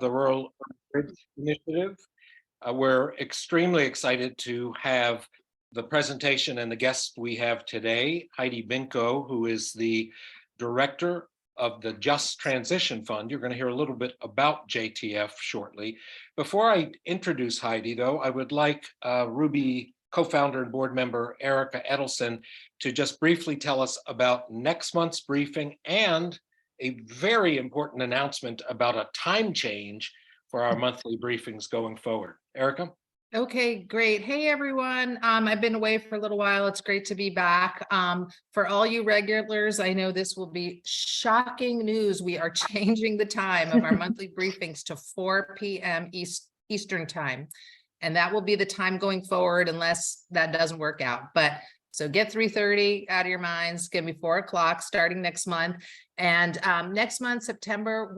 the Rural Bridge Initiative. We're extremely excited to have the presentation and the guest we have today, Heidi Binko, who is the director of the Just Transition Fund. You're going to hear a little bit about JTF shortly. Before I introduce Heidi, though, I would like Ruby co-founder and board member Erica Edelson to just briefly tell us about next month's briefing and a very important announcement about a time change for our monthly briefings going forward. Erica? Okay, great. Hey, everyone. I've been away for a little while. It's great to be back. For all you regulars, I know this will be shocking news. We are changing the time of our monthly briefings to 4 p.m. Eastern time. And that will be the time going forward unless that doesn't work out. But so get 3:30 out of your minds. It's going to be 4 o'clock starting next month. And next month, September,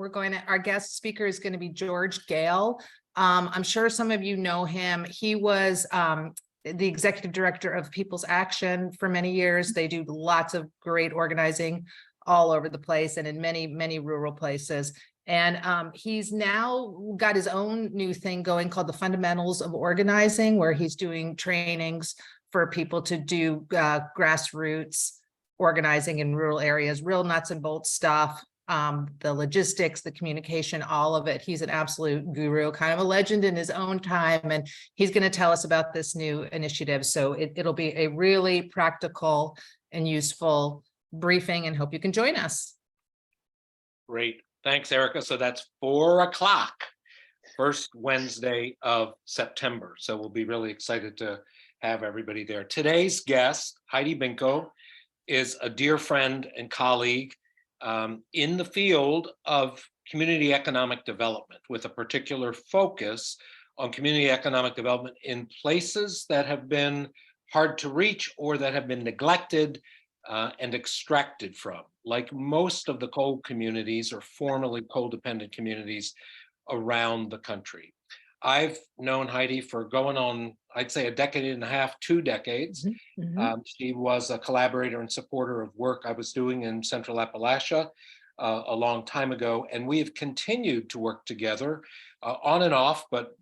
our guest speaker is going to be George Gale. I'm sure some of you know him. He was the executive director of People's Action for many years. They do lots of great organizing all over the place and in many, many rural places. And he's now got his own new thing going called the Fundamentals of Organizing, where he's doing trainings for people to do grassroots organizing in rural areas, real nuts and bolts stuff, the logistics, the communication, all of it. He's an absolute guru, kind of a legend in his own time. And he's going to tell us about this new initiative. So it'll be a really practical and useful briefing, and hope you can join us. Great. Thanks, Erica. So that's 4 o'clock, first Wednesday of September. So we'll be really excited to have everybody there. Today's guest, Heidi Binko, is a dear friend and colleague in the field of community economic development, with a particular focus on community economic development in places that have been hard to reach or that have been neglected and extracted from, like most of the coal communities or formerly coal-dependent communities around the country. I've known Heidi for going on, I'd say, a decade and a half, 2 decades. She was a collaborator and supporter of work I was doing in Central Appalachia a long time ago, and we have continued to work together on and off, but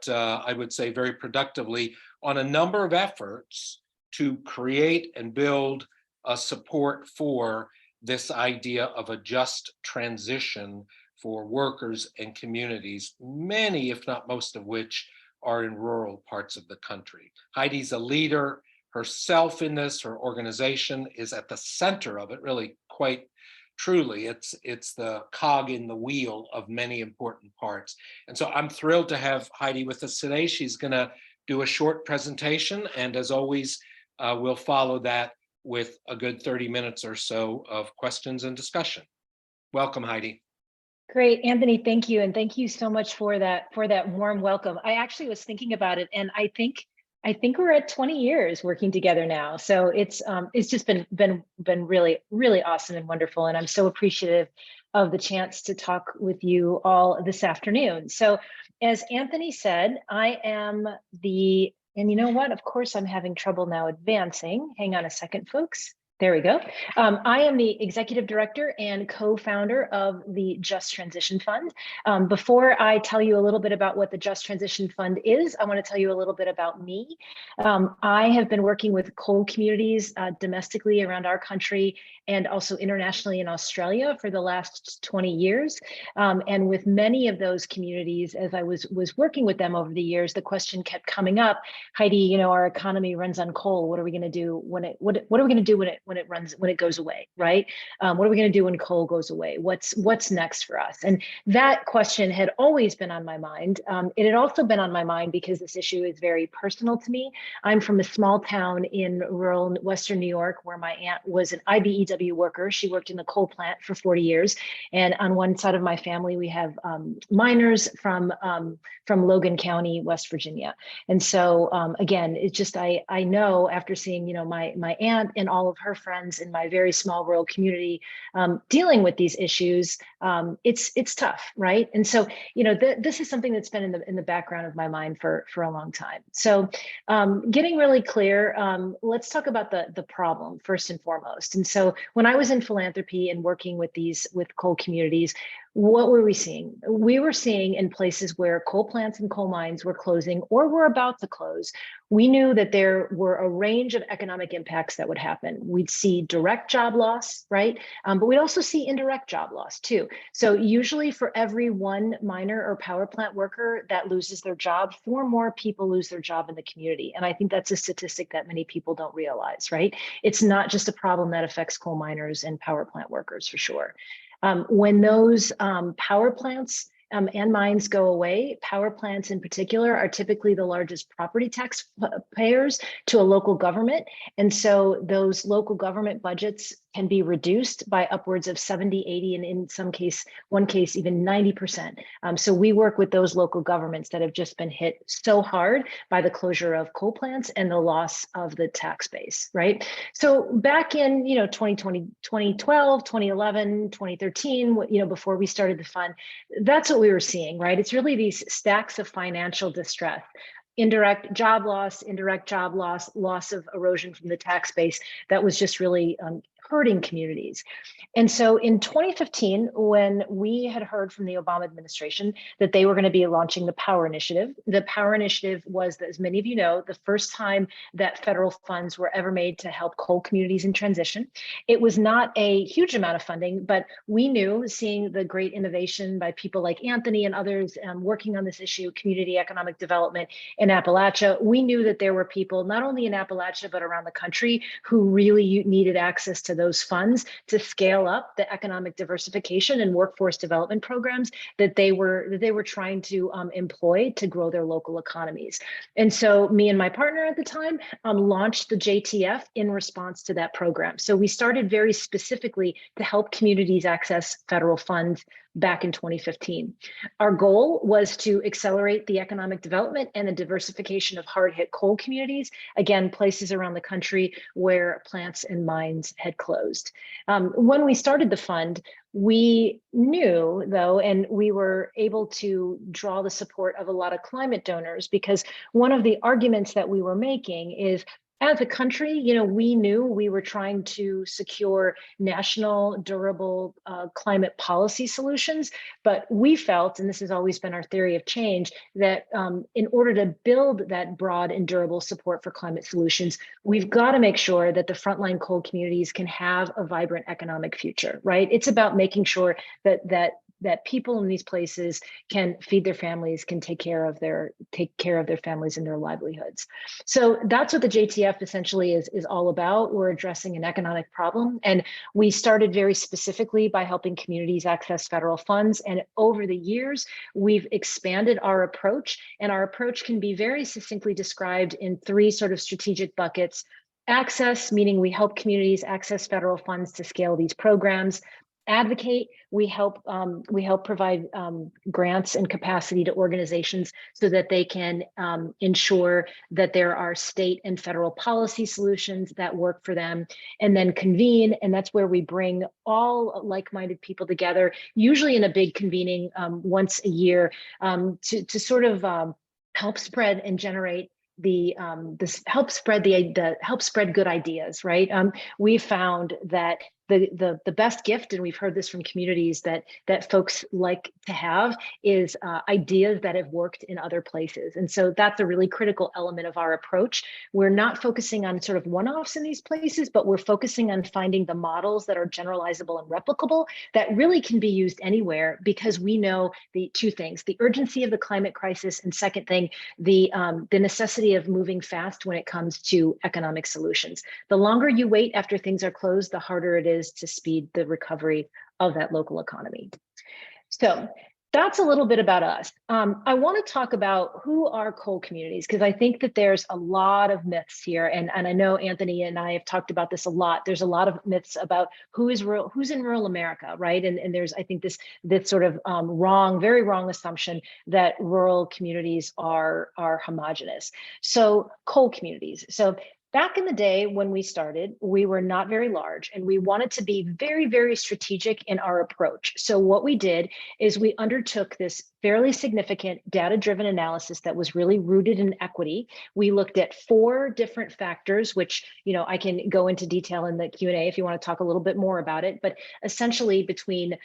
I would say very productively on a number of efforts to create and build a support for this idea of a just transition for workers and communities, many, if not most of which, are in rural parts of the country. Heidi's a leader herself in this. Her organization is at the center of it, really, quite truly. It's the cog in the wheel of many important parts. And so I'm thrilled to have Heidi with us today. She's going to do a short presentation, and as always, we'll follow that with a good 30 minutes or so of questions and discussion. Welcome, Heidi. Great, Anthony, thank you. And thank you so much for that warm welcome. I actually was thinking about it, and I think we're at 20 years working together now. So it's just been really, really awesome and wonderful. And I'm so appreciative of the chance to talk with you all this afternoon. So as Anthony said, I am and you know what? Of course, I'm having trouble now advancing. Hang on a second, folks. There we go. I am the executive director and co-founder of the Just Transition Fund. Before I tell you a little bit about what the Just Transition Fund is, I want to tell you a little bit about me. I have been working with coal communities domestically around our country and also internationally in Australia for the last 20 years. And with many of those communities, as I was working with them over the years, the question kept coming up, Heidi, you know, our economy runs on coal. What are we going to do when it goes away, right? What are we going to do when coal goes away? What's next for us? And that question had always been on my mind. It had also been on my mind because this issue is very personal to me. I'm from a small town in rural Western New York where my aunt was an IBEW worker. She worked in the coal plant for 40 years. And on one side of my family, we have miners from Logan County, West Virginia. And so again, it's just, I know after seeing, you know, my aunt and all of her friends in my very small rural community dealing with these issues, it's tough, right? And so, you know, this is something that's been in the background of my mind for a long time. So getting really clear, let's talk about the problem first and foremost. And so when I was in philanthropy and working with coal communities, What were we seeing? We were seeing in places where coal plants and coal mines were closing or were about to close, we knew that there were a range of economic impacts that would happen. We'd see direct job loss, right? But we'd also see indirect job loss too. So usually for every one miner or power plant worker that loses their job, 4 more people lose their job in the community. And I think that's a statistic that many people don't realize, right? It's not just a problem that affects coal miners and power plant workers for sure. When those power plants and mines go away, power plants in particular are typically the largest property tax payers to a local government. And so those local government budgets can be reduced by upwards of 70, 80, and in one case, even 90%. So we work with those local governments that have just been hit so hard by the closure of coal plants and the loss of the tax base, right? So back in 2020, 2012, 2011, 2013, before we started the fund, that's what we were seeing, right? It's really these stacks of financial distress. Indirect job loss, loss of erosion from the tax base that was just really hurting communities. And so in 2015, when we had heard from the Obama administration that they were going to be launching the Power Initiative was, as many of you know, the first time that federal funds were ever made to help coal communities in transition. It was not a huge amount of funding, but we knew, seeing the great innovation by people like Anthony and others working on this issue, community economic development in Appalachia, we knew that there were people not only in Appalachia, but around the country who really needed access to those funds to scale up the economic diversification and workforce development programs that they were trying to employ to grow their local economies. And so me and my partner at the time launched the JTF in response to that program. So we started very specifically to help communities access federal funds back in 2015. Our goal was to accelerate the economic development and the diversification of hard-hit coal communities, again, places around the country where plants and mines had closed. When we started the fund, we knew, though, and we were able to draw the support of a lot of climate donors, because one of the arguments that we were making is, as a country, we knew we were trying to secure national, durable climate policy solutions, but we felt, and this has always been our theory of change, that in order to build that broad and durable support for climate solutions, we've got to make sure that the frontline coal communities can have a vibrant economic future, right? It's about making sure that people in these places can feed their families, can take care of their families and their livelihoods. So that's what the JTF essentially is all about. We're addressing an economic problem, and we started very specifically by helping communities access federal funds. And over the years, we've expanded our approach, and our approach can be very succinctly described in 3 sort of strategic buckets. Access, meaning we help communities access federal funds to scale these programs. Advocate, we help provide grants and capacity to organizations so that they can ensure that there are state and federal policy solutions that work for them. And then convene, and that's where we bring all like-minded people together, usually in a big convening once a year, to sort of help spread and generate help spread good ideas, right? We found that the best gift, and we've heard this from communities that folks like to have, is ideas that have worked in other places. And so that's a really critical element of our approach. We're not focusing on sort of one-offs in these places, but we're focusing on finding the models that are generalizable and replicable that really can be used anywhere, because we know the 2 things: the urgency of the climate crisis, and second thing, the necessity of moving fast when it comes to economic solutions. The longer you wait after things are closed, the harder it is to speed the recovery of that local economy. So that's a little bit about us. I want to talk about who are coal communities, because I think that there's a lot of myths here, and I know Anthony and I have talked about this a lot. There's a lot of myths about who's in rural America, right? And there's, I think, this sort of very wrong assumption that rural communities are homogenous. So coal communities. So back in the day when we started, we were not very large, and we wanted to be very, very strategic in our approach. So what we did is we undertook this fairly significant data-driven analysis that was really rooted in equity. We looked at 4 different factors, which, you know, I can go into detail in the Q&A if you want to talk a little bit more about it, but essentially between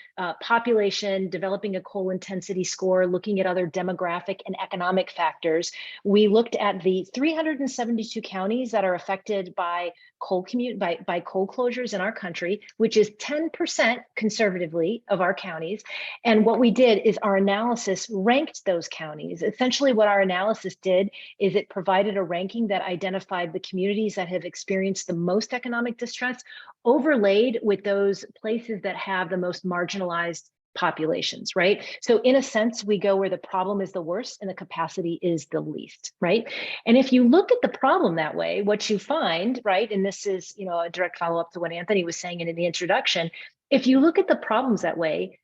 population, developing a coal intensity score, looking at other demographic and economic factors. We looked at the 372 counties that are affected by coal closures in our country, which is 10% conservatively of our counties. And what we did is our analysis ranked those counties. Essentially what our analysis did is it provided a ranking that identified the communities that have experienced the most economic distress, overlaid with those places that have the most marginalized populations, right? So in a sense, we go where the problem is the worst and the capacity is the least, right? And if you look at the problem that way, what you find, right, and this is, you know, a direct follow-up to what Anthony was saying in the introduction, if you look at the problems that way,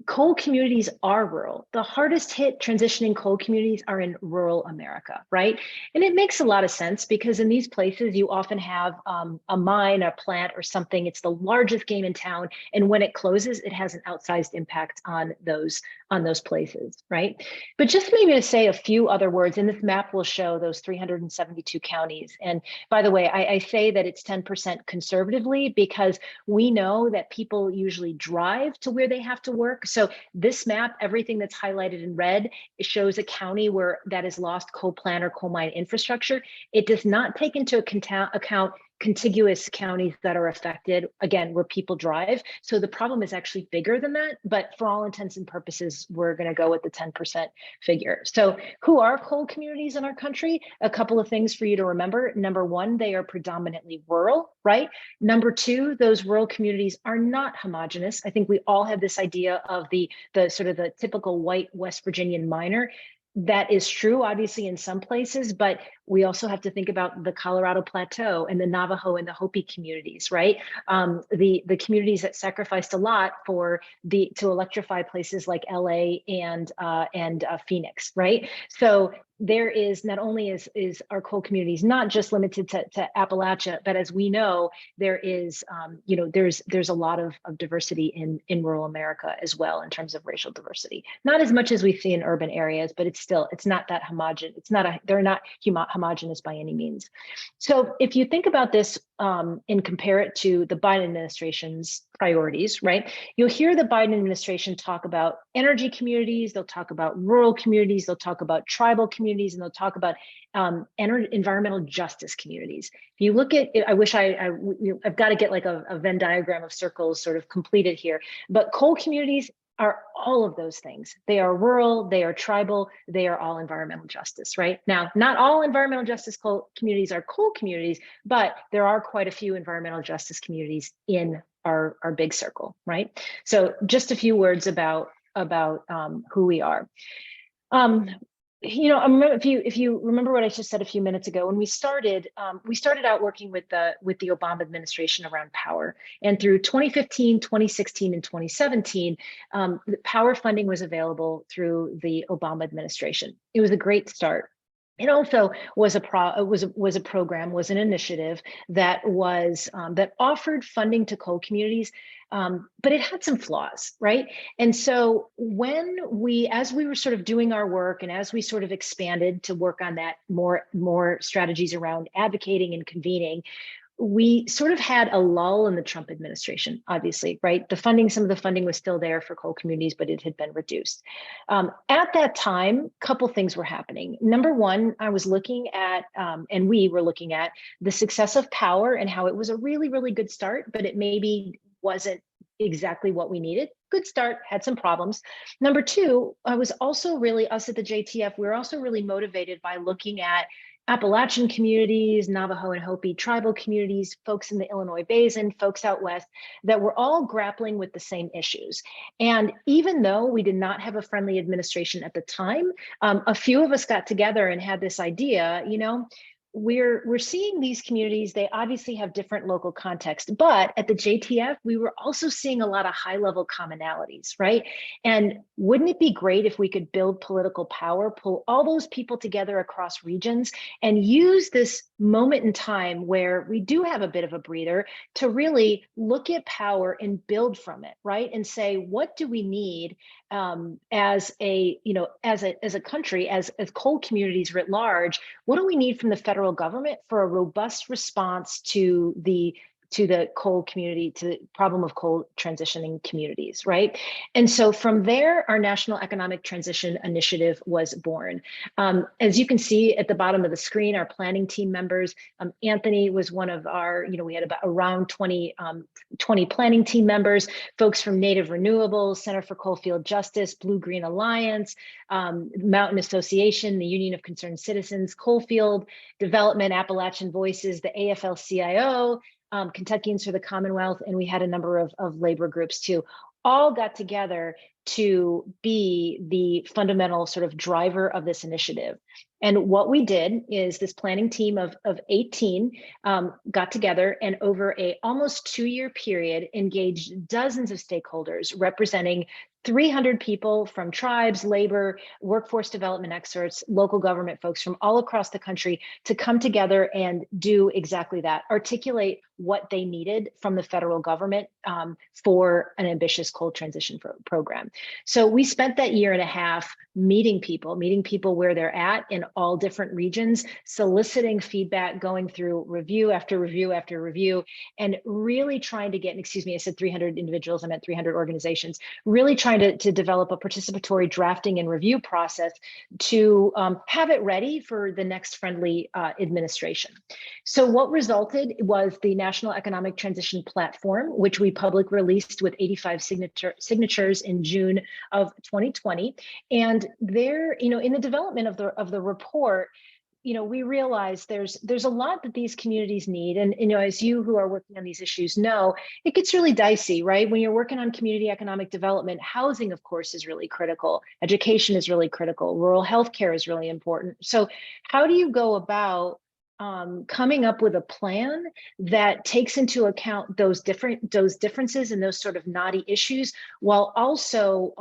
coal communities are rural. The hardest hit transitioning coal communities are in rural America, right? And it makes a lot of sense because in these places, you often have a mine, a plant or something. It's the largest game in town. And when it closes, it has an outsized impact on those places, right? But just maybe to say a few other words, and this map will show those 372 counties. And by the way, I say that it's 10% conservatively because we know that people usually drive to where they have to work. So this map, everything that's highlighted in red, it shows a county where that has lost coal plant or coal mine infrastructure. It does not take into account contiguous counties that are affected, again, where people drive. So the problem is actually bigger than that, but for all intents and purposes, we're going to go with the 10% figure. So who are coal communities in our country? A couple of things for you to remember. Number one, they are predominantly rural, right? Number two, those rural communities are not homogenous. I think we all have this idea of the sort of the typical white West Virginian miner. That is true, obviously, in some places, but we also have to think about the Colorado Plateau and the Navajo and the Hopi communities, right? The communities that sacrificed a lot to electrify places like LA and Phoenix, right? So there is not only is our coal communities not just limited to Appalachia, but as we know, there is there's a lot of diversity in rural America as well in terms of racial diversity. Not as much as we see in urban areas, but it's not that homogenous. They're not homogenous by any means. So if you think about this and compare it to the Biden administration's priorities, right? You'll hear the Biden administration talk about energy communities, they'll talk about rural communities, they'll talk about tribal communities, and they'll talk about environmental justice communities. If you look at it, I wish I've got to get like a Venn diagram of circles sort of completed here, but coal communities are all of those things. They are rural, they are tribal, they are all environmental justice, right? Now, not all environmental justice communities are coal communities, but there are quite a few environmental justice communities in our big circle, right? So just a few words about who we are. If you remember what I just said a few minutes ago, when we started out working with the Obama administration around power, and through 2015, 2016, and 2017, power funding was available through the Obama administration. It was a great start. It also was an initiative that offered funding to coal communities, but it had some flaws, right? And so as we were sort of doing our work and as we sort of expanded to work on that more strategies around advocating and convening, we sort of had a lull in the Trump administration, obviously, right? Some of the funding was still there for coal communities, but it had been reduced. At that time, a couple things were happening. Number one, I was looking at, and we were looking at the success of power and how it was a really, really good start, but it maybe wasn't exactly what we needed. Good start, had some problems. Number two, I was also really, us at the JTF, we were also really motivated by looking at Appalachian communities, Navajo and Hopi tribal communities, folks in the Illinois Basin, folks out west, that were all grappling with the same issues. And even though we did not have a friendly administration at the time, a few of us got together and had this idea, we're seeing these communities, they obviously have different local context, but at the JTF, we were also seeing a lot of high level commonalities, right? And wouldn't it be great if we could build political power, pull all those people together across regions and use this moment in time where we do have a bit of a breather to really look at power and build from it, right? And say, what do we need as a, as a country, as coal communities writ large, what do we need from the federal government for a robust response to the coal community, to the problem of coal transitioning communities, right? And so from there, our National Economic Transition Initiative was born. As you can see at the bottom of the screen, our planning team members, Anthony was one of our, we had about around 20 planning team members, folks from Native Renewables, Center for Coalfield Justice, Blue Green Alliance, Mountain Association, the Union of Concerned Citizens, Coalfield Development, Appalachian Voices, the AFL-CIO, Kentuckians for the Commonwealth, and we had a number of labor groups too, all got together to be the fundamental sort of driver of this initiative. And what we did is this planning team of 18 got together and over a almost 2-year period engaged dozens of stakeholders representing 300 people from tribes, labor, workforce development experts, local government folks from all across the country to come together and do exactly that, articulate what they needed from the federal government for an ambitious coal transition program. So we spent that 1.5 years meeting people where they're at in all different regions, soliciting feedback, going through review after review after review, and really trying to get, excuse me, I said 300 individuals, I meant 300 organizations, really trying to develop a participatory drafting and review process to have it ready for the next friendly administration. So what resulted was the National Economic Transition Platform, which we public released with 85 signatures in June of 2020. And there, in the development of the report, we realize there's a lot that these communities need. And, as you who are working on these issues know, it gets really dicey, right? When you're working on community economic development, housing, of course, is really critical. Education is really critical. Rural healthcare is really important. So how do you go about coming up with a plan that takes into account those differences and those sort of knotty issues, while also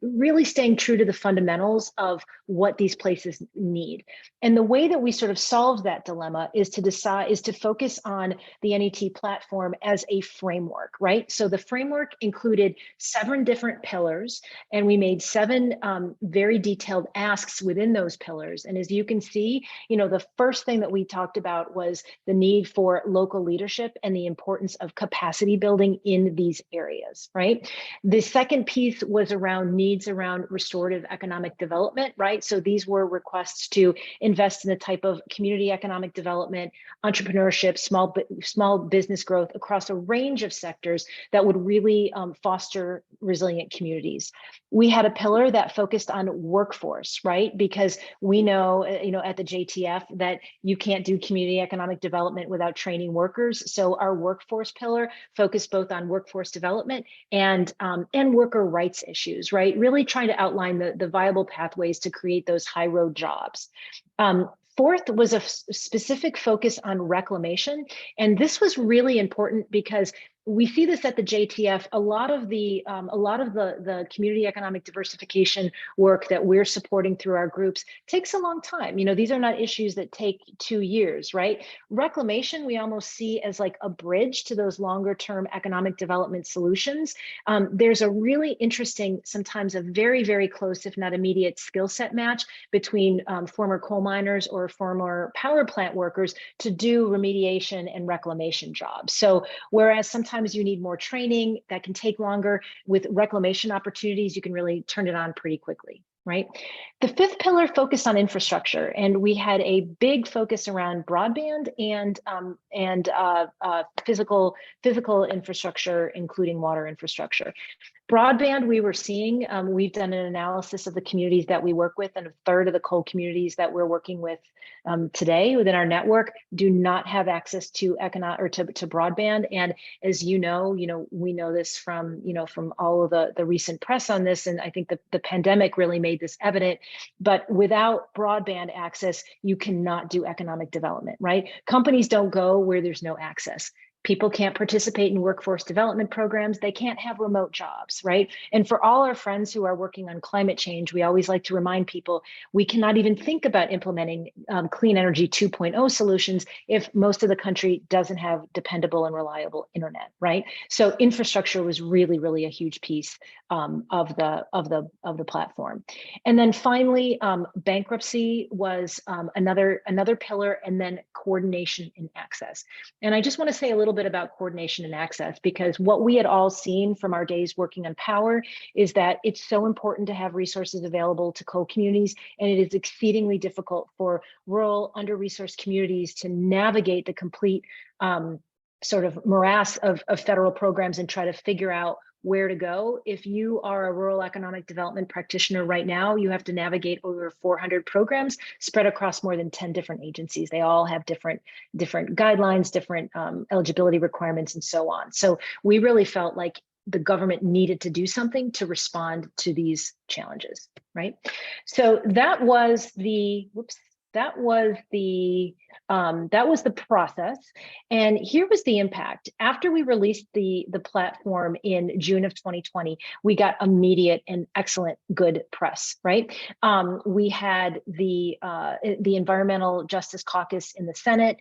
really staying true to the fundamentals of what these places need? And the way that we sort of solve that dilemma is to focus on the NET platform as a framework, right? So the framework included 7 different pillars, and we made 7 very detailed asks within those pillars. And as you can see, the first thing that we talked about was the need for local leadership and the importance of capacity building in these areas, right? The second piece was around needs around restorative economic development, right? So these were requests to invest in the type of community economic development, entrepreneurship, small business growth across a range of sectors that would really foster resilient communities. We had a pillar that focused on workforce, right? Because we know, at the JTF that you can't do community economic development without training workers. So our workforce pillar focused both on workforce development and worker rights issues, right? Really trying to outline the viable pathways to create those high road jobs. Fourth was a specific focus on reclamation. And this was really important because we see this at the JTF. A lot of the community economic diversification work that we're supporting through our groups takes a long time. These are not issues that take 2 years, right? Reclamation, we almost see as like a bridge to those longer term economic development solutions. There's a really interesting, sometimes a very, very close, if not immediate, skill set match between former coal miners or former power plant workers to do remediation and reclamation jobs. So whereas sometimes you need more training that can take longer, with reclamation opportunities, you can really turn it on pretty quickly, right? The fifth pillar focused on infrastructure, and we had a big focus around broadband and physical infrastructure, including water infrastructure. Broadband, we were seeing, we've done an analysis of the communities that we work with, and 1/3 of the coal communities that we're working with today within our network do not have access to broadband. And as we know this from all of the recent press on this, and I think the pandemic really made this evident. But without broadband access, you cannot do economic development, right? Companies don't go where there's no access. People can't participate in workforce development programs. They can't have remote jobs, right? And for all our friends who are working on climate change, we always like to remind people we cannot even think about implementing clean energy 2.0 solutions if most of the country doesn't have dependable and reliable internet, right? So infrastructure was really, really a huge piece of the platform. And then finally, bankruptcy was another pillar, and then coordination and access. And I just want to say a little bit about coordination and access, because what we had all seen from our days working on power is that it's so important to have resources available to coal communities, and it is exceedingly difficult for rural, under-resourced communities to navigate the complete sort of morass of federal programs and try to figure out where to go. If you are a rural economic development practitioner right now, you have to navigate over 400 programs spread across more than 10 different agencies. They all have different guidelines, different eligibility requirements, and so on. So we really felt like the government needed to do something to respond to these challenges, right? So that was the, that was the process. And here was the impact. After we released the platform in June of 2020, we got immediate and excellent good press, right? We had the Environmental Justice Caucus in the Senate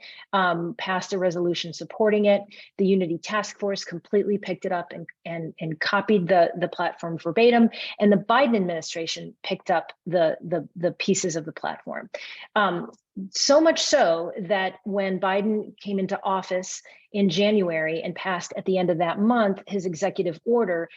passed a resolution supporting it. The Unity Task Force completely picked it up and copied the platform verbatim. And the Biden administration picked up the pieces of the platform. So much so that when Biden came into office in January and passed at the end of that month his executive order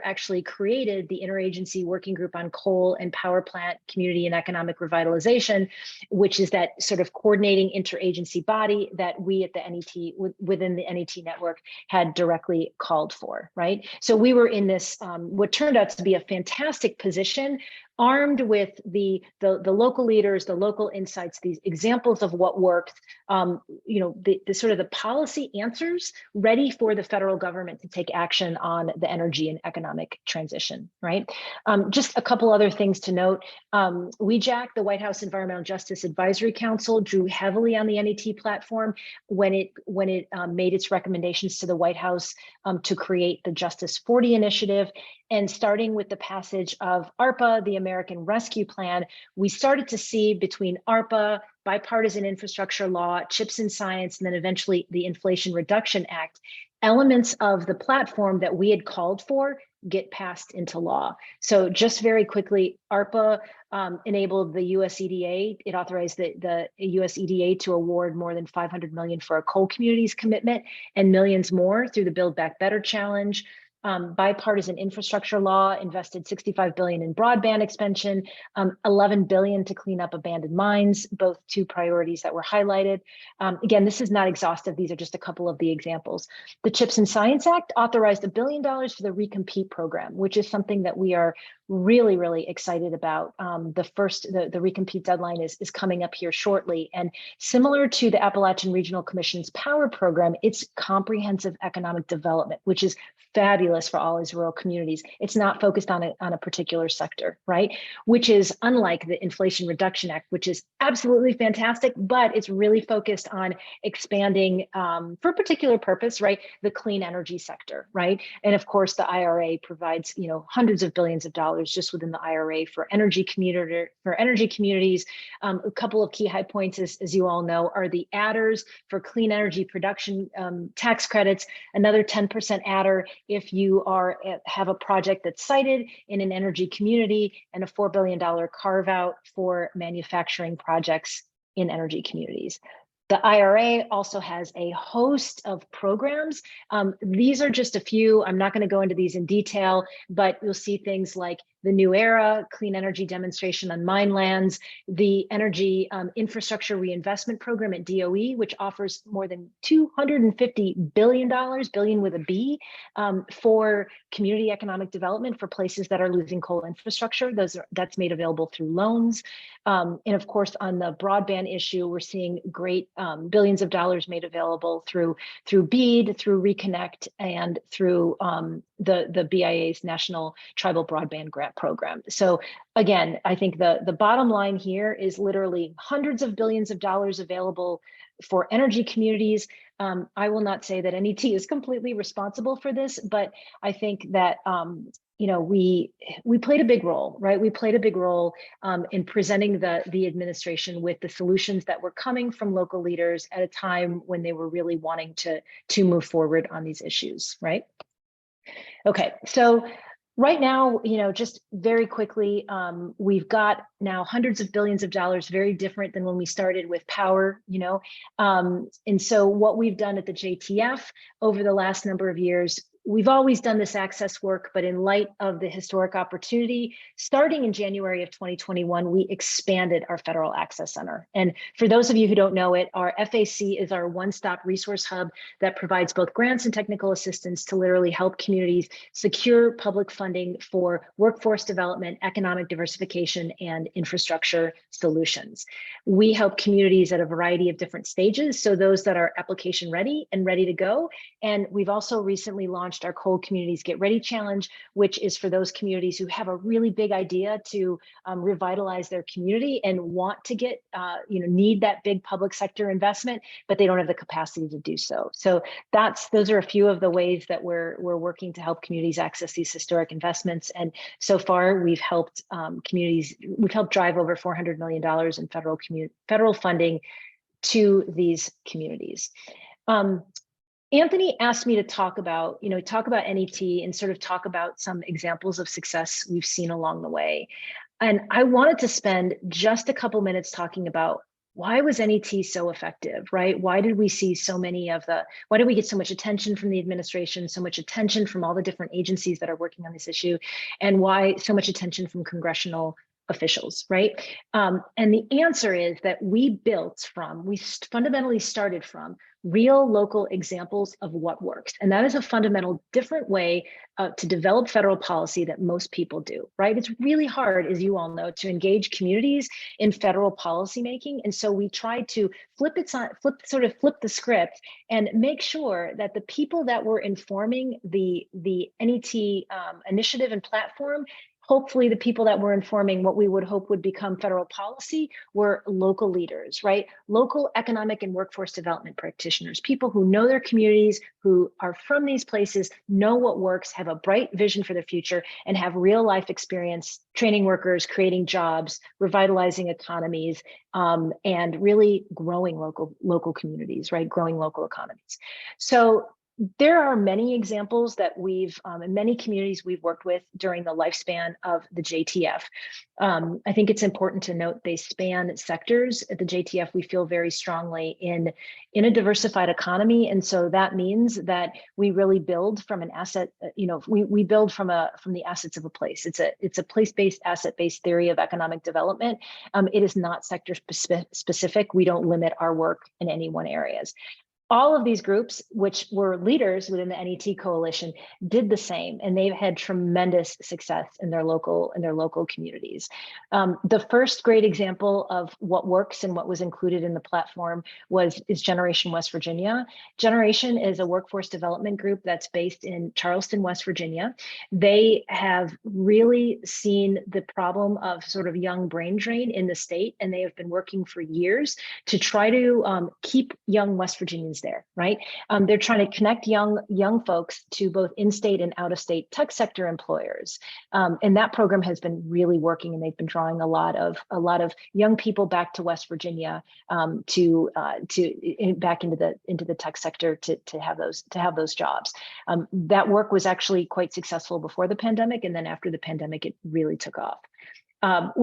actually created the Interagency Working Group on Coal and Power Plant Community and Economic Revitalization, which is that sort of coordinating interagency body that we at the NET, within the NET network, had directly called for, right? So we were in this, what turned out to be a fantastic position, armed with the local leaders, the local insights, these examples of what worked, the sort of the policy answers ready for the federal government to take action on the energy and economic transition, right? Just a couple other things to note. WEJAC, the White House Environmental Justice Advisory Council, drew heavily on the NET platform when it made its recommendations to the White House to create the Justice 40 initiative. And starting with the passage of ARPA, the American Rescue Plan, we started to see between ARPA, bipartisan infrastructure law, CHIPS and science, and then eventually the Inflation Reduction Act, elements of the platform that we had called for get passed into law. So just very quickly, ARPA enabled the US EDA. It authorized the US EDA to award more than $500 million for a coal communities commitment and millions more through the Build Back Better Challenge. Bipartisan infrastructure law invested $65 billion in broadband expansion, $11 billion to clean up abandoned mines, both two priorities that were highlighted. Again, this is not exhaustive. These are just a couple of the examples. The CHIPS and Science Act authorized $1 billion for the Recompete program, which is something that we are really, really excited about. The Recompete deadline is coming up here shortly. And similar to the Appalachian Regional Commission's Power Program, it's comprehensive economic development, which is fabulous for all these rural communities. It's not focused on a particular sector, right? Which is unlike the Inflation Reduction Act, which is absolutely fantastic, but it's really focused on expanding for a particular purpose, right? The clean energy sector, right? And of course, the IRA provides, hundreds of billions of dollars just within the IRA for energy communities. A couple of key high points, as you all know, are the adders for clean energy production tax credits, another 10% adder if you have a project that's sited in an energy community, and a $4 billion carve out for manufacturing projects in energy communities. The IRA also has a host of programs. These are just a few. I'm not going to go into these in detail, but you'll see things like the New Era Clean Energy Demonstration on Mine Lands, the Energy Infrastructure Reinvestment Program at DOE, which offers more than $250 billion, billion with a B, for community economic development for places that are losing coal infrastructure. That's made available through loans. And of course, on the broadband issue, we're seeing great billions of dollars made available through BEAD, through Reconnect, and through the BIA's National Tribal Broadband Grant Program. So again, I think the bottom line here is literally hundreds of billions of dollars available for energy communities. I will not say that NET is completely responsible for this, but I think that we played a big role, right? We played a big role in presenting the administration with the solutions that were coming from local leaders at a time when they were really wanting to move forward on these issues, right? Okay, so right now, just very quickly, we've got now hundreds of billions of dollars, very different than when we started with power, and so what we've done at the JTF over the last number of years, we've always done this access work, but in light of the historic opportunity, starting in January of 2021, we expanded our Federal Access Center. And for those of you who don't know it, our FAC is our one-stop resource hub that provides both grants and technical assistance to literally help communities secure public funding for workforce development, economic diversification, and infrastructure solutions. We help communities at a variety of different stages, so those that are application ready and ready to go. And we've also recently launched our Cold Communities Get Ready Challenge, which is for those communities who have a really big idea to revitalize their community and want to get, need that big public sector investment, but they don't have the capacity to do so. So those are a few of the ways that we're working to help communities access these historic investments. And so far, we've helped we've helped drive over $400 million in federal funding to these communities. Anthony asked me to talk about NET and sort of talk about some examples of success we've seen along the way. And I wanted to spend just a couple minutes talking about why was NET so effective, right? Why did we see why did we get so much attention from the administration, so much attention from all the different agencies that are working on this issue, and why so much attention from congressional officials, right? And the answer is that we fundamentally started from real local examples of what works. And that is a fundamental different way to develop federal policy that most people do, right? It's really hard, as you all know, to engage communities in federal policy making. And so we tried to flip the script and make sure that the people that were informing the NET initiative and platform, hopefully the people that were informing what we would hope would become federal policy, were local leaders, right? Local economic and workforce development practitioners, people who know their communities, who are from these places, know what works, have a bright vision for the future, and have real life experience training workers, creating jobs, revitalizing economies, and really growing local communities, right? Growing local economies. So there are many examples that we've, in many communities we've worked with during the lifespan of the JTF. I think it's important to note they span sectors. At the JTF, we feel very strongly in a diversified economy. And so that means that we really build from an asset, we build from the assets of a place. It's a place-based, asset-based theory of economic development. It is not sector specific. We don't limit our work in any one areas. All of these groups, which were leaders within the NET coalition, did the same, and they've had tremendous success in their local communities. The first great example of what works and what was included in the platform is Generation West Virginia. Generation is a workforce development group that's based in Charleston, West Virginia. They have really seen the problem of sort of young brain drain in the state, and they have been working for years to try to keep young West Virginians there, right? They're trying to connect young folks to both in-state and out-of-state tech sector employers, and that program has been really working. And they've been drawing a lot of young people back to West Virginia back into the tech sector to have those jobs. That work was actually quite successful before the pandemic, and then after the pandemic, it really took off.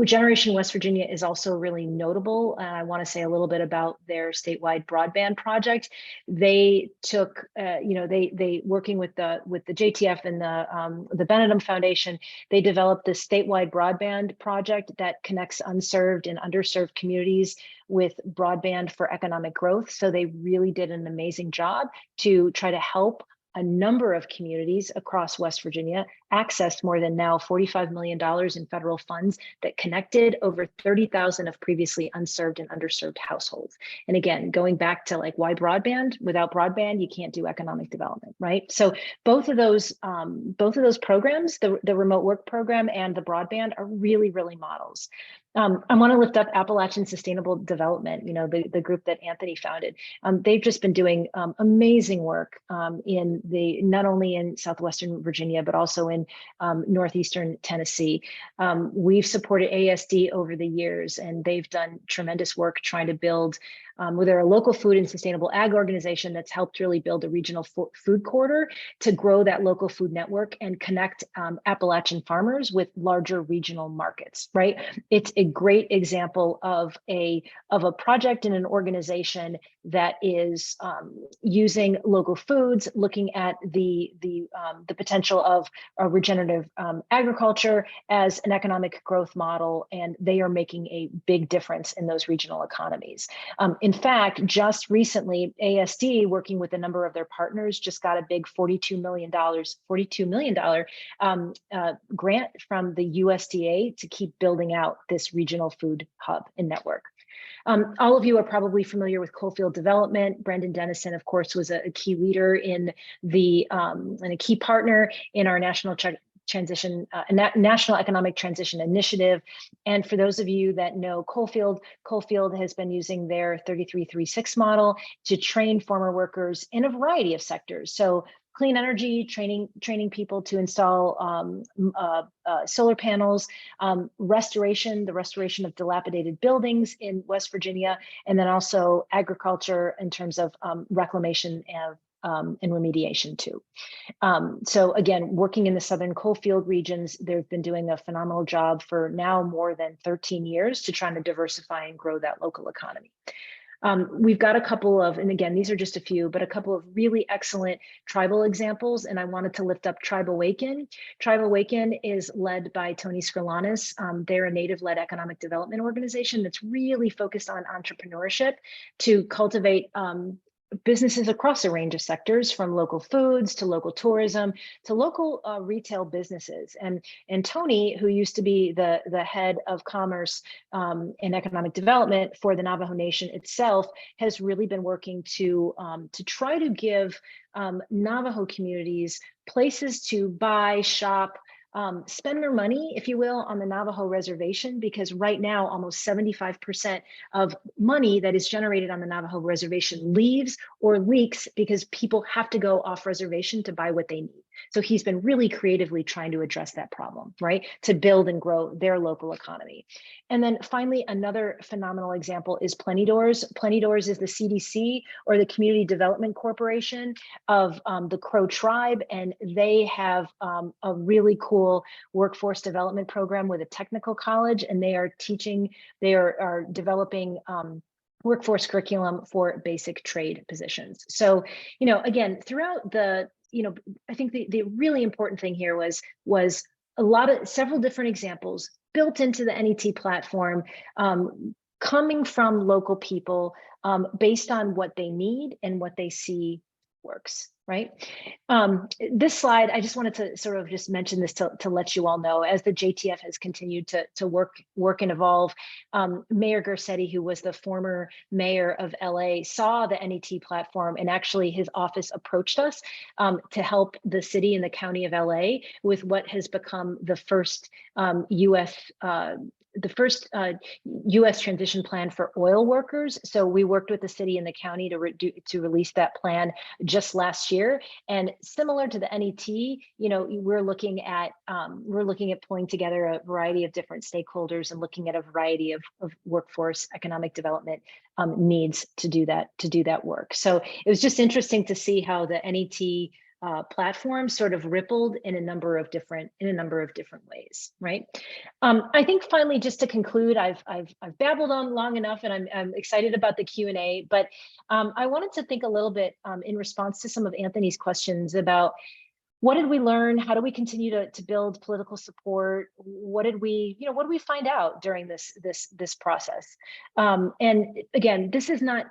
Generation West Virginia is also really notable. I want to say a little bit about their statewide broadband project. They took, they working with the JTF and the Benedum Foundation, they developed this statewide broadband project that connects unserved and underserved communities with broadband for economic growth. So they really did an amazing job to try to help a number of communities across West Virginia accessed more than now $45 million in federal funds that connected over 30,000 of previously unserved and underserved households. And again, going back to like why broadband? Without broadband, you can't do economic development, right? So both of those programs, the remote work program and the broadband, are really, really models. I want to lift up Appalachian Sustainable Development, the group that Anthony founded. They've just been doing amazing work not only in Southwestern Virginia, but also in Northeastern Tennessee. We've supported ASD over the years, and they've done tremendous work trying to build, they're a local food and sustainable ag organization that's helped really build a regional food corridor to grow that local food network and connect Appalachian farmers with larger regional markets, right? It's a great example of a project in an organization that is using local foods, looking at the potential of regenerative agriculture as an economic growth model, and they are making a big difference in those regional economies. In fact, just recently, ASD, working with a number of their partners, just got a big $42 million grant from the USDA to keep building out this regional food hub and network. All of you are probably familiar with coalfield development. Brendan Dennison, of course, was a key leader in and a key partner in our national economic transition initiative. And for those of you that know Coalfield has been using their 3336 model to train former workers in a variety of sectors. So clean energy, training people to install solar panels, the restoration of dilapidated buildings in West Virginia, and then also agriculture in terms of reclamation and remediation too. So again, working in the Southern coalfield regions, they've been doing a phenomenal job for now more than 13 years to try to diversify and grow that local economy. We've got a couple of, and again, these are just a few, but a couple of really excellent tribal examples, and I wanted to lift up Tribe Awaken. Tribe Awaken is led by Tony Skrilanis. They're a native-led economic development organization that's really focused on entrepreneurship to cultivate businesses across a range of sectors, from local foods to local tourism to local retail businesses. And Tony, who used to be the head of commerce and economic development for the Navajo Nation itself, has really been working to try to give Navajo communities places to buy, shop, spend their money, if you will, on the Navajo reservation, because right now almost 75% of money that is generated on the Navajo reservation leaves or leaks because people have to go off reservation to buy what they need. So he's been really creatively trying to address that problem, right? To build and grow their local economy. And then finally, another phenomenal example is Plenty Doors. Plenty Doors is the CDC, or the Community Development Corporation of the Crow Tribe, and they have a really cool workforce development program with a technical college, and they are developing workforce curriculum for basic trade positions. So, again, throughout I think the really important thing here was several different examples built into the NET platform, coming from local people, based on what they need and what they see works, right? This slide, I just wanted to sort of just mention this to let you all know, as the JTF has continued to work and evolve, Mayor Garcetti, who was the former mayor of LA, saw the NET platform, and actually his office approached us to help the city and the county of LA with what has become the first U.S. transition plan for oil workers. So we worked with the city and the county to release that plan just last year. And similar to the NET, we're looking at pulling together a variety of different stakeholders and looking at a variety of workforce economic development needs to do that work. So it was just interesting to see how the NET platform sort of rippled in a number of different ways, right? I think finally, just to conclude, I've babbled on long enough, and I'm excited about the Q&A, but I wanted to think a little bit in response to some of Anthony's questions about what did we learn? How do we continue to build political support? What did we, what did we find out during this process? And again, this is not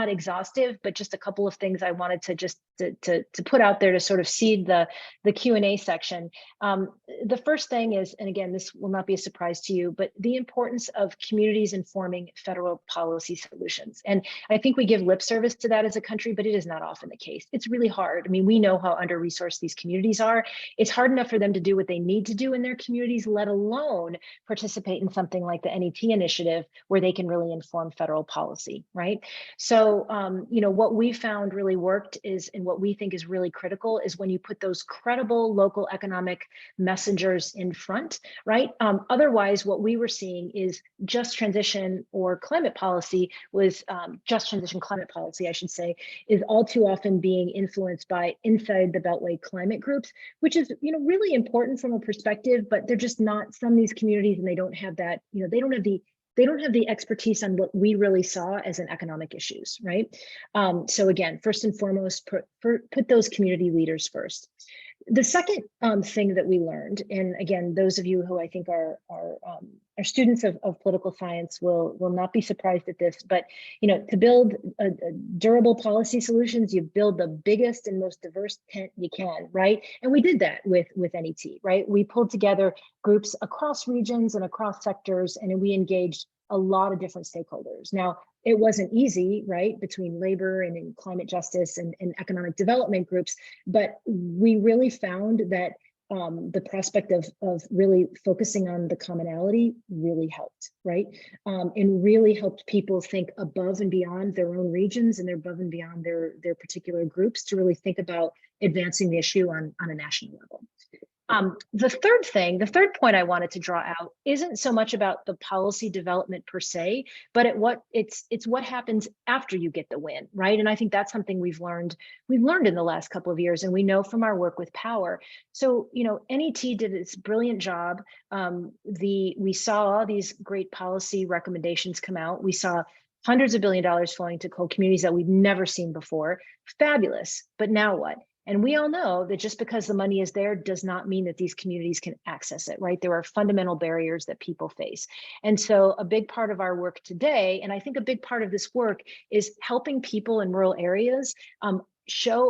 exhaustive, but just a couple of things I wanted to just to put out there to sort of seed the Q&A section. The first thing is, and again, this will not be a surprise to you, but the importance of communities informing federal policy solutions. And I think we give lip service to that as a country, but it is not often the case. It's really hard. I mean, we know how under-resourced these communities are. It's hard enough for them to do what they need to do in their communities, let alone participate in something like the NET initiative where they can really inform federal policy, right? So, what we found really worked is, and what we think is really critical is when you put those credible local economic messengers in front, right? Otherwise, what we were seeing is just transition or climate policy was just transition climate policy, I should say, is all too often being influenced by inside the Beltway climate groups, which is, really important from a perspective, but they're just not from these communities, and they don't have that, they don't have the expertise on what we really saw as an economic issues, right? So again, first and foremost, put those community leaders first. The second thing that we learned, and again, those of you who I think are students of political science will not be surprised at this, but to build a durable policy solutions, you build the biggest and most diverse tent you can, right? And we did that with NET, right? We pulled together groups across regions and across sectors, and we engaged a lot of different stakeholders. Now, it wasn't easy, right, between labor and in climate justice and economic development groups, but we really found that the prospect of really focusing on the commonality really helped, right? And really helped people think above and beyond their own regions and above and beyond their particular groups to really think about advancing the issue on a national level. The third point I wanted to draw out isn't so much about the policy development per se, but it's what happens after you get the win, right? And I think that's something we've learned in the last couple of years, and we know from our work with power. So, NET did its brilliant job. We saw all these great policy recommendations come out. We saw hundreds of $billions flowing to coal communities that we've never seen before. Fabulous, but now what? And we all know that just because the money is there does not mean that these communities can access it, right? There are fundamental barriers that people face. And so a big part of our work today, and I think a big part of this work, is helping people in rural areas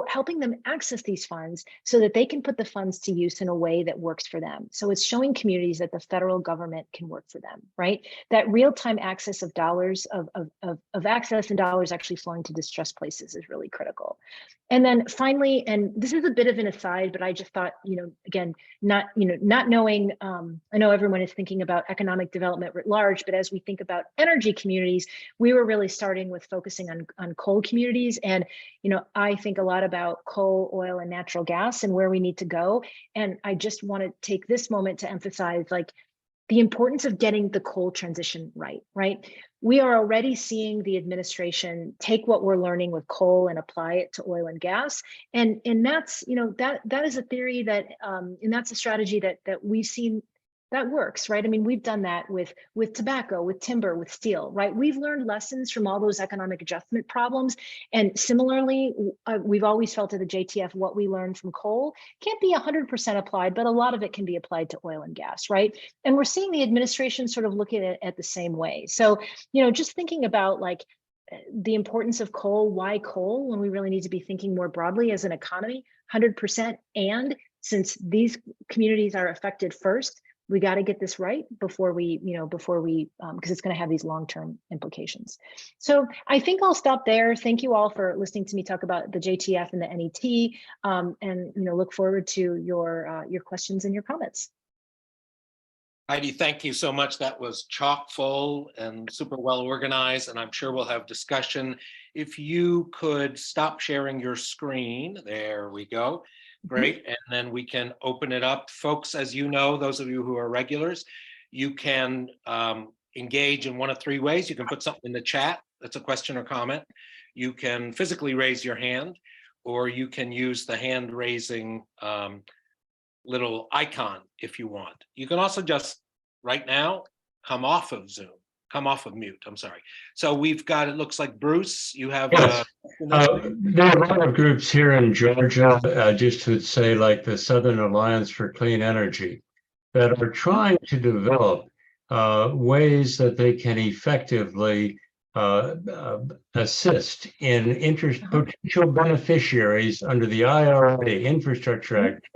helping them access these funds so that they can put the funds to use in a way that works for them. So it's showing communities that the federal government can work for them, right? That real-time access of dollars of access and dollars actually flowing to distressed places is really critical. And then finally, and this is a bit of an aside, but I just thought, again, not knowing, I know everyone is thinking about economic development writ large, but as we think about energy communities, we were really starting with focusing on coal communities. And, I think a lot about coal, oil, and natural gas and where we need to go. And I just want to take this moment to emphasize, the importance of getting the coal transition right? We are already seeing the administration take what we're learning with coal and apply it to oil and gas. And that's, that is a theory that, and that's a strategy that we've seen that works, right? I mean, we've done that with tobacco, with timber, with steel, right? We've learned lessons from all those economic adjustment problems. And similarly, we've always felt at the JTF what we learned from coal can't be 100% applied, but a lot of it can be applied to oil and gas, right? And we're seeing the administration sort of look at it at the same way. So, just thinking about the importance of coal, why coal, when we really need to be thinking more broadly as an economy, 100%. And since these communities are affected first, we got to get this right before we, because it's going to have these long-term implications. So I think I'll stop there. Thank you all for listening to me talk about the JTF and the NET, and look forward to your questions and your comments. Heidi, thank you so much. That was chock full and super well organized, and I'm sure we'll have discussion. If you could stop sharing your screen, there we go. Great, and then we can open it up. Folks, as you know, those of you who are regulars, you can engage in one of three ways. You can put something in the chat, that's a question or comment. You can physically raise your hand, or you can use the hand raising little icon if you want. You can also just, right now, come off of Zoom. come off of mute. I'm sorry. So we've got, it looks like Bruce, you have. Yes. There are a lot of groups here in Georgia, just to say like the Southern Alliance for Clean Energy, that are trying to develop ways that they can effectively assist in potential beneficiaries under the IRA, Infrastructure Act,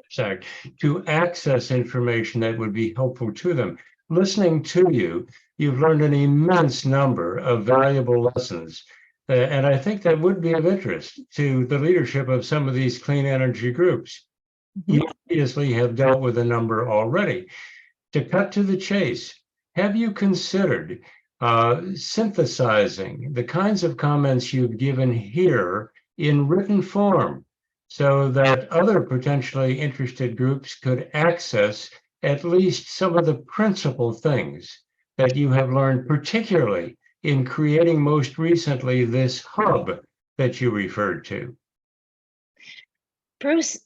to access information that would be helpful to them. Listening to you, you've learned an immense number of valuable lessons. And I think that would be of interest to the leadership of some of these clean energy groups. You obviously have dealt with a number already. To cut to the chase, have you considered synthesizing the kinds of comments you've given here in written form so that other potentially interested groups could access at least some of the principal things that you have learned, particularly in creating most recently this hub that you referred to? Bruce,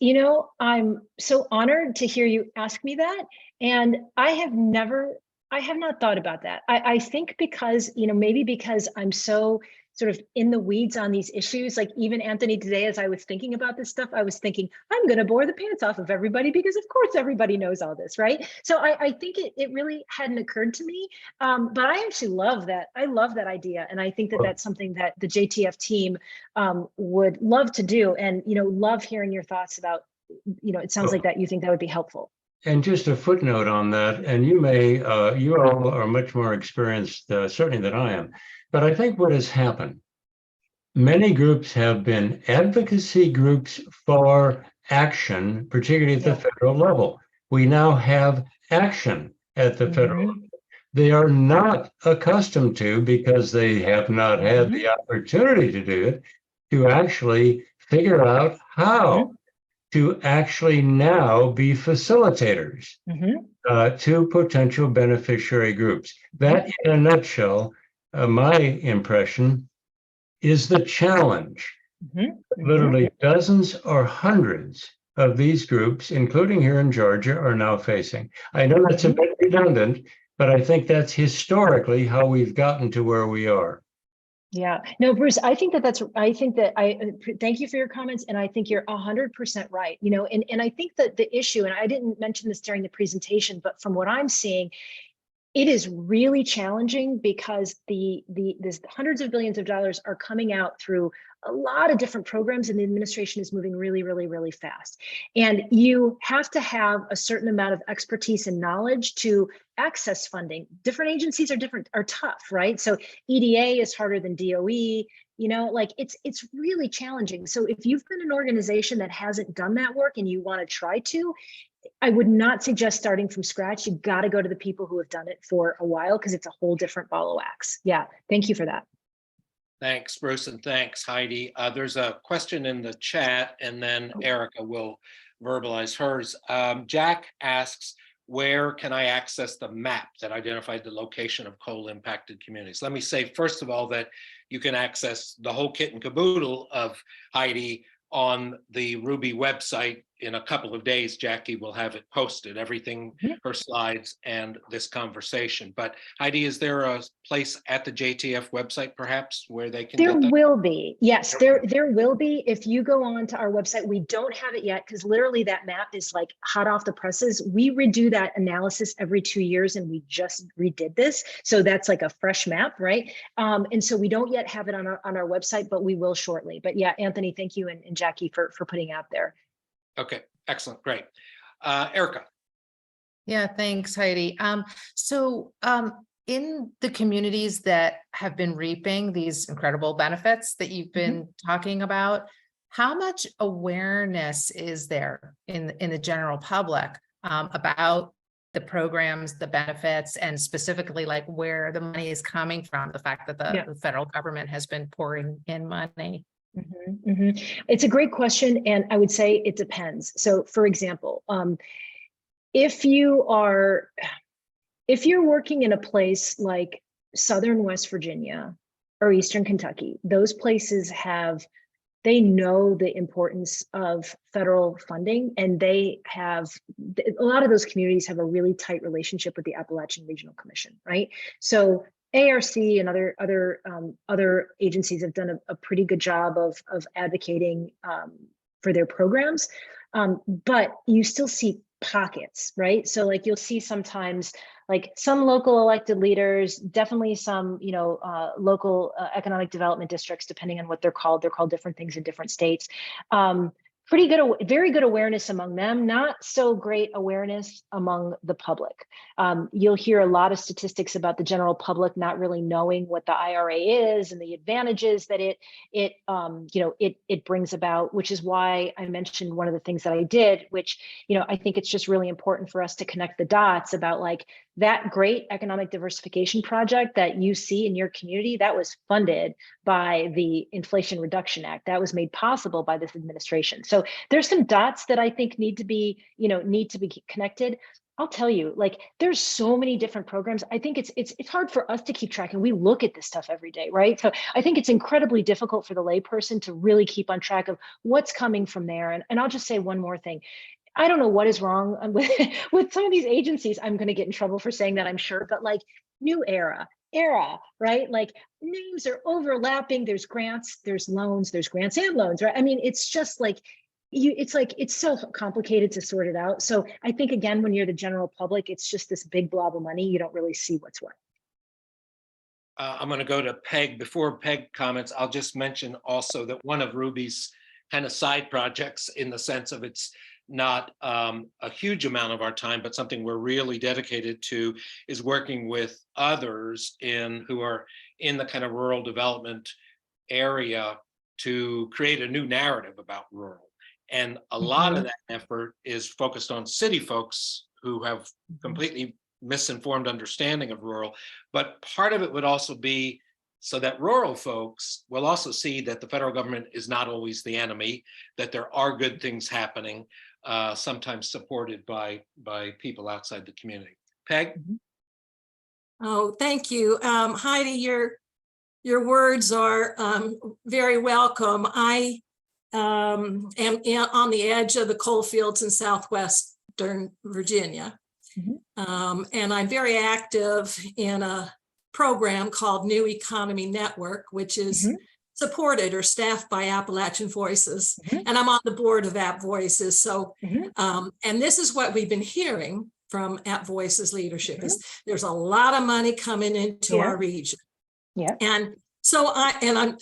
I'm so honored to hear you ask me that. And I have not thought about that. I think because, maybe because I'm so sort of in the weeds on these issues, like even Anthony today, as I was thinking about this stuff, I was thinking, I'm going to bore the pants off of everybody because of course everybody knows all this, right? So I think it really hadn't occurred to me, but I actually love that. I love that idea. And I think that that's something that the JTF team would love to do, and, love hearing your thoughts about, it sounds like that you think that would be helpful. And just a footnote on that, and you all are much more experienced, certainly than I am, but I think what has happened, many groups have been advocacy groups for action, particularly at the federal level. We now have action at the federal level. They are not accustomed to, because they have not had the opportunity to do it, to actually figure out how to actually now be facilitators to potential beneficiary groups. That, in a nutshell, my impression is the challenge. Literally dozens or hundreds of these groups, including here in Georgia, are now facing. I know that's a bit redundant, but I think that's historically how we've gotten to where we are. Yeah, no, Bruce, thank you for your comments. And I think you're 100% right, and I think that the issue, and I didn't mention this during the presentation, but from what I'm seeing, it is really challenging because this hundreds of billions of dollars are coming out through a lot of different programs, and the administration is moving really, really, really fast. And you have to have a certain amount of expertise and knowledge to access funding. Different agencies are tough, right? So EDA is harder than DOE, it's really challenging. So if you've been an organization that hasn't done that work and you want to try to, I would not suggest starting from scratch. You've got to go to the people who have done it for a while, because it's a whole different ball of wax. Yeah, thank you for that. Thanks, Bruce, and thanks, Heidi. There's a question in the chat, and then Erica will verbalize hers. Jack asks, where can I access the map that identified the location of coal-impacted communities? Let me say, first of all, that you can access the whole kit and caboodle of Heidi on the Ruby website. In a couple of days, Jackie will have it posted, everything, her slides and this conversation. But Heidi, is there a place at the JTF website perhaps where they can get that? Will be. Yes, there will be. If you go on to our website, we don't have it yet because literally that map is like hot off the presses. We redo that analysis every 2 years, and we just redid this. So that's like a fresh map, right? And so we don't yet have it on our website, but we will shortly. But yeah, Anthony, thank you, and Jackie for putting out there. Okay, excellent, great. Erica. Yeah, thanks, Heidi. In the communities that have been reaping these incredible benefits that you've been talking about, how much awareness is there in the general public about the programs, the benefits, and specifically like where the money is coming from, the fact that the federal government has been pouring in money? It's a great question, and I would say it depends. So, for example, if you're working in a place like Southern West Virginia or Eastern Kentucky, those places they know the importance of federal funding, and a lot of those communities have a really tight relationship with the Appalachian Regional Commission, right? So ARC and other agencies have done a pretty good job of advocating for their programs, but you still see pockets, right? So like you'll see sometimes like some local elected leaders, definitely some local economic development districts, depending on what they're called. They're called different things in different states. Pretty good, very good awareness among them, not so great awareness among the public. You'll hear a lot of statistics about the general public not really knowing what the IRA is and the advantages that it brings about, which is why I mentioned one of the things that I did, which, I think it's just really important for us to connect the dots about like that great economic diversification project that you see in your community that was funded by the Inflation Reduction Act. That was made possible by this administration. So there's some dots that I think need to be connected. I'll tell you, like, there's so many different programs. I think it's hard for us to keep track, and we look at this stuff every day, right? So I think it's incredibly difficult for the layperson to really keep on track of what's coming from there. And I'll just say one more thing. I don't know what is wrong with some of these agencies. I'm going to get in trouble for saying that, I'm sure, but like New Era, right? Like names are overlapping. There's grants, there's loans, there's grants and loans, right? I mean, it's just like, it's so complicated to sort it out. So I think, again, when you're the general public, it's just this big blob of money. You don't really see what's what. I'm going to go to Peg. Before Peg comments, I'll just mention also that one of Ruby's kind of side projects, in the sense of it's not a huge amount of our time, but something we're really dedicated to, is working with others who are in the kind of rural development area to create a new narrative about rural. And a lot of that effort is focused on city folks who have completely misinformed understanding of rural, but part of it would also be so that rural folks will also see that the federal government is not always the enemy, that there are good things happening, sometimes supported by people outside the community. Peg? Oh, thank you. Heidi, your words are very welcome. I am on the edge of the coal fields in southwestern Virginia. And I'm very active in a program called New Economy Network, which is supported or staffed by Appalachian Voices. And I'm on the board of App Voices. So, and this is what we've been hearing from App Voices leadership is there's a lot of money coming into our region. And so I'm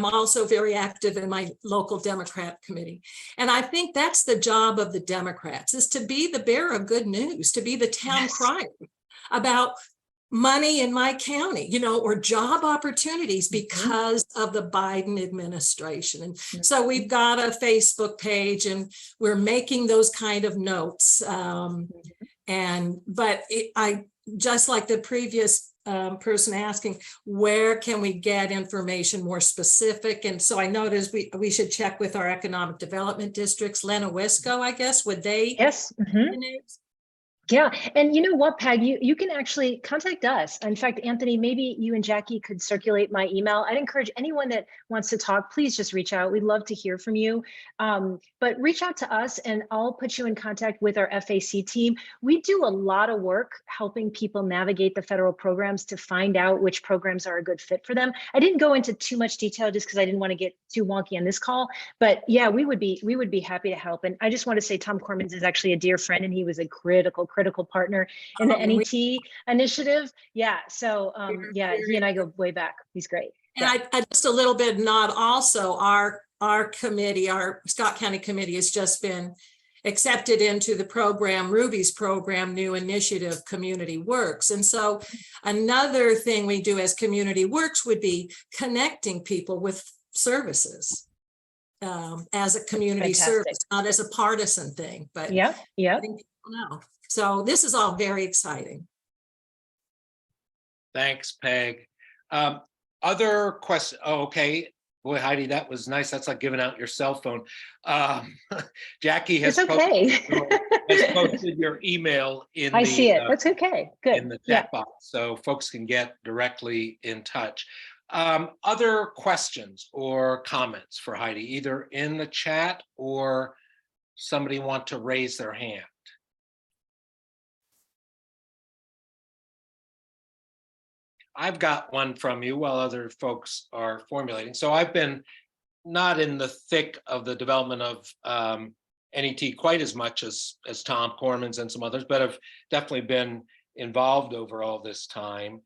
also very active in my local Democrat committee. And I think that's the job of the Democrats, is to be the bearer of good news, to be the town crier about money in my county, or job opportunities because of the Biden administration. And so we've got a Facebook page and we're making those kind of notes. But I just like the previous person asking, where can we get information more specific? And so I noticed we should check with our economic development districts. Lenawisco, I guess, would they? Yes. Yeah. And you know what, Peg, you can actually contact us. In fact, Anthony, maybe you and Jackie could circulate my email. I'd encourage anyone that wants to talk, please just reach out. We'd love to hear from you. But reach out to us and I'll put you in contact with our FAC team. We do a lot of work helping people navigate the federal programs to find out which programs are a good fit for them. I didn't go into too much detail just because I didn't want to get too wonky on this call, but yeah, we would be happy to help. And I just want to say Tom Cormans is actually a dear friend and he was a critical partner in the NET initiative. Yeah. So he and I go way back. He's great. And I just a little bit nod also, our committee, our Scott County committee has just been accepted into the program, Ruby's program, New Initiative Community Works. And so another thing we do as Community Works would be connecting people with services as a community service, not as a partisan thing, but I think people know. So this is all very exciting. Thanks, Peg. Other questions? Oh, okay. Boy, Heidi, that was nice. That's like giving out your cell phone. Jackie has posted your email in I see it. That's okay. Good. In the chat box, so folks can get directly in touch. Other questions or comments for Heidi, either in the chat or somebody want to raise their hand? I've got one from you while other folks are formulating. So I've been not in the thick of the development of NET quite as much as Tom Cormans and some others, but have definitely been involved over all this time.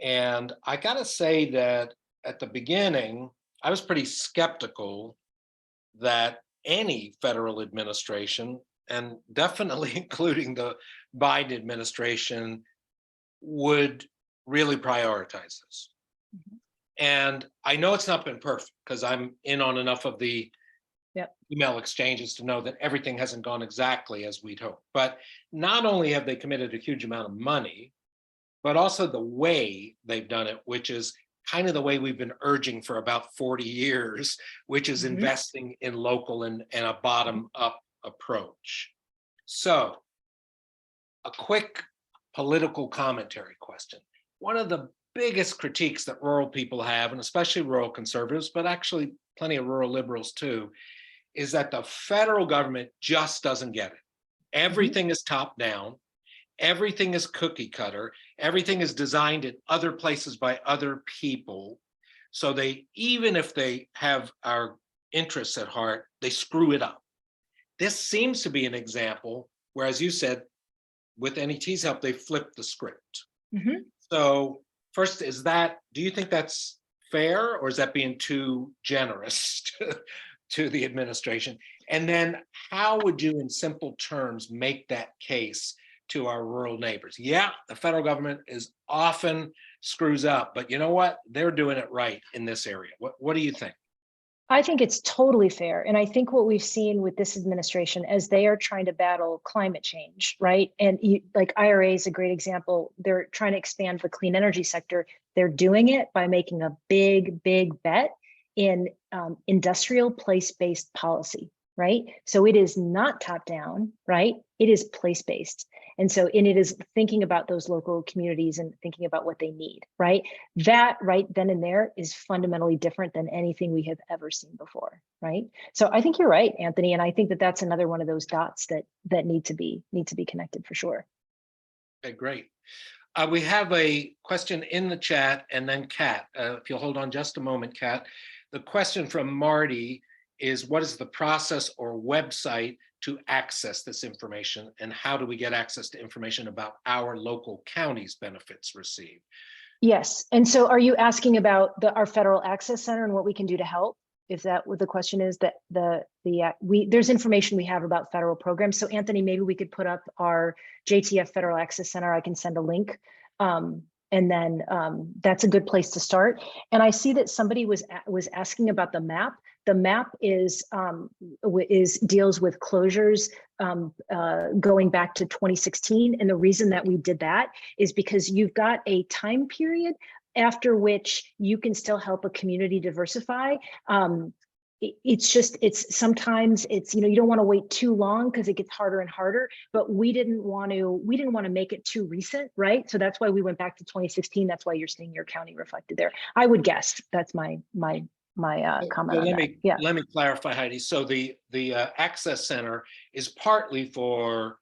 And I gotta say that at the beginning, I was pretty skeptical that any federal administration, and definitely including the Biden administration, would really prioritize this. And I know it's not been perfect because I'm in on enough of the email exchanges to know that everything hasn't gone exactly as we'd hoped. But not only have they committed a huge amount of money, but also the way they've done it, which is kind of the way we've been urging for about 40 years, which is investing in local and a bottom-up approach. So a quick political commentary question. One of the biggest critiques that rural people have, and especially rural conservatives, but actually plenty of rural liberals too, is that the federal government just doesn't get it. Everything is top down. Everything is cookie cutter. Everything is designed in other places by other people. So they, even if they have our interests at heart, they screw it up. This seems to be an example where, as you said, with NET's help, they flipped the script. So first, do you think that's fair, or is that being too generous to the administration? And then how would you, in simple terms, make that case to our rural neighbors? Yeah, the federal government is often screws up, but you know what? They're doing it right in this area. What do you think? I think it's totally fair. And I think what we've seen with this administration as they are trying to battle climate change, right? And like IRA is a great example. They're trying to expand the clean energy sector. They're doing it by making a big, big bet in industrial place-based policy, right? So it is not top down, right? It is place-based. And it is thinking about those local communities and thinking about what they need, right? That right then and there is fundamentally different than anything we have ever seen before, right? So I think you're right, Anthony. And I think that that's another one of those dots that need to be connected for sure. Okay, great. We have a question in the chat, and then Kat, if you'll hold on just a moment, Kat. The question from Marty is, what is the process or website to access this information, and how do we get access to information about our local county's benefits received? Yes, and so are you asking about our Federal Access Center and what we can do to help? Is that what the question is? That there's information we have about federal programs. So Anthony, maybe we could put up our JTF Federal Access Center. I can send a link. And then that's a good place to start. And I see that somebody was asking about the map. The map deals with closures going back to 2016. And the reason that we did that is because you've got a time period after which you can still help a community diversify. Sometimes you don't want to wait too long because it gets harder and harder, but we didn't want to make it too recent, right? So that's why we went back to 2016. That's why you're seeing your county reflected there. I would guess. That's my comment. Let me clarify, Heidi. So the Access Center is partly for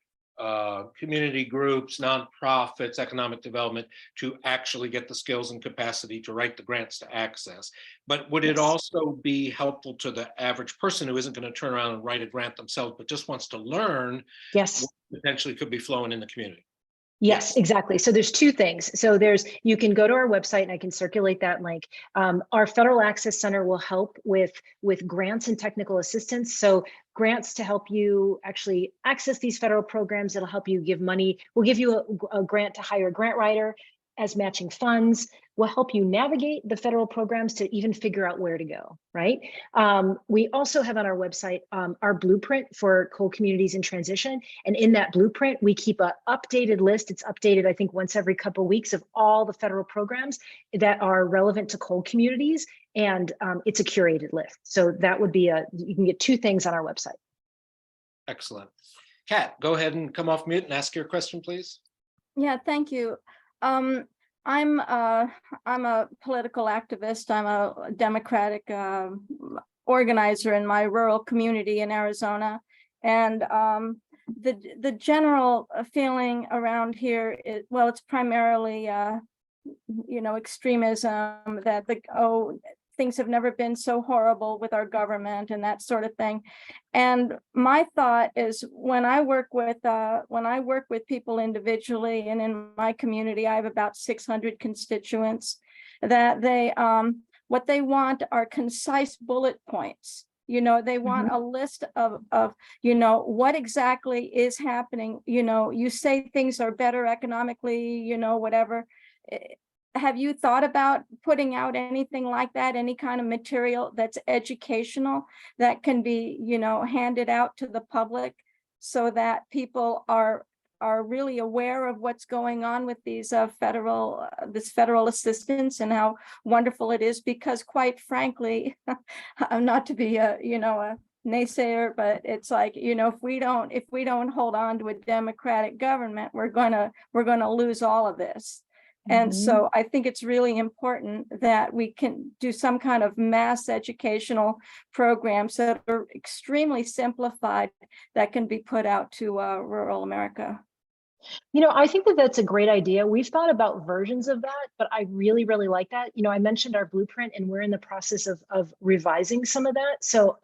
community groups, nonprofits, economic development to actually get the skills and capacity to write the grants to access. But would it also be helpful to the average person who isn't going to turn around and write a grant themselves, but just wants to learn what potentially could be flowing in the community? Yes, exactly. So there's two things. So you can go to our website and I can circulate that link. Our Federal Access Center will help with grants and technical assistance. So grants to help you actually access these federal programs. It'll help you give money. We'll give you a grant to hire a grant writer as matching funds. Will help you navigate the federal programs to even figure out where to go, right? We also have on our website our blueprint for coal communities in transition. And in that blueprint, we keep an updated list. It's updated, I think, once every couple of weeks of all the federal programs that are relevant to coal communities. And it's a curated list. So that would be you can get two things on our website. Excellent. Kat, go ahead and come off mute and ask your question, please. Yeah, thank you. I'm a political activist. I'm a Democratic organizer in my rural community in Arizona, and the general feeling around here is, well, it's primarily extremism, that things have never been so horrible with our government and that sort of thing. And my thought is, when I work with people individually and in my community, I have about 600 constituents, that what they want are concise bullet points. They want a list of what exactly is happening. You say things are better economically, whatever. Have you thought about putting out anything like that, any kind of material that's educational that can be, handed out to the public, so that people are really aware of what's going on with these this federal assistance and how wonderful it is? Because quite frankly, not to be a naysayer, but it's like, if we don't hold on to a democratic government, we're gonna lose all of this. And so I think it's really important that we can do some kind of mass educational programs that are extremely simplified, that can be put out to rural America. I think that that's a great idea. We've thought about versions of that, but I really, really like that. I mentioned our blueprint, and we're in the process of revising some of that. So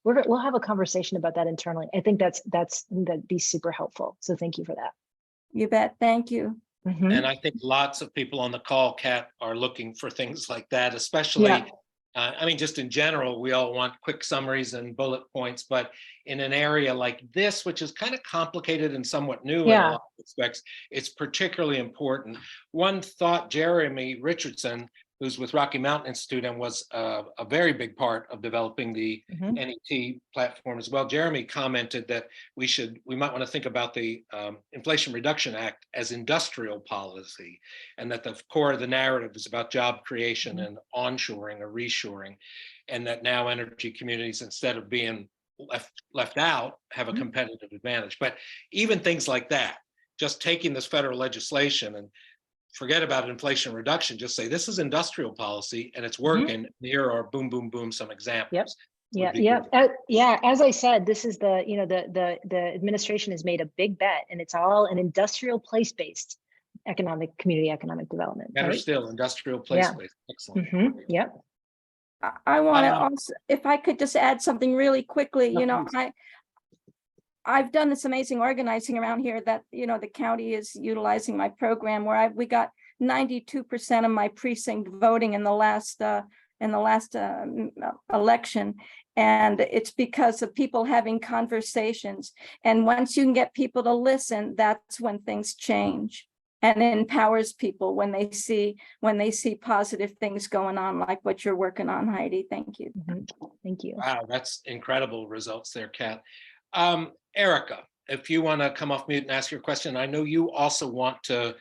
we'll have a conversation about that internally. I think that'd be super helpful. So thank you for that. You bet. Thank you. And I think lots of people on the call, Kat, are looking for things like that, especially, just in general, we all want quick summaries and bullet points, but in an area like this, which is kind of complicated and somewhat new in a lot of respects, it's particularly important. One thought, Jeremy Richardson, who's with Rocky Mountain Institute and was a very big part of developing the NET platform as well. Jeremy commented that we might want to think about the Inflation Reduction Act as industrial policy, and that the core of the narrative is about job creation and onshoring or reshoring, and that now energy communities, instead of being left out, have a competitive advantage. But even things like that, just taking this federal legislation and forget about inflation reduction, just say this is industrial policy and it's working. Here are boom, boom, boom, some examples. As I said, this is the administration has made a big bet, and it's all an industrial place-based community economic development. Better still, industrial place-based. Excellent. I want to also, if I could just add something really quickly, I've done this amazing organizing around here that, the county is utilizing my program, where we got 92% of my precinct voting in the last election. And it's because of people having conversations. And once you can get people to listen, that's when things change. And it empowers people when they see positive things going on, like what you're working on, Heidi. Thank you. Thank you. Wow, that's incredible results there, Kat. Erica, if you want to come off mute and ask your question, I know you also want to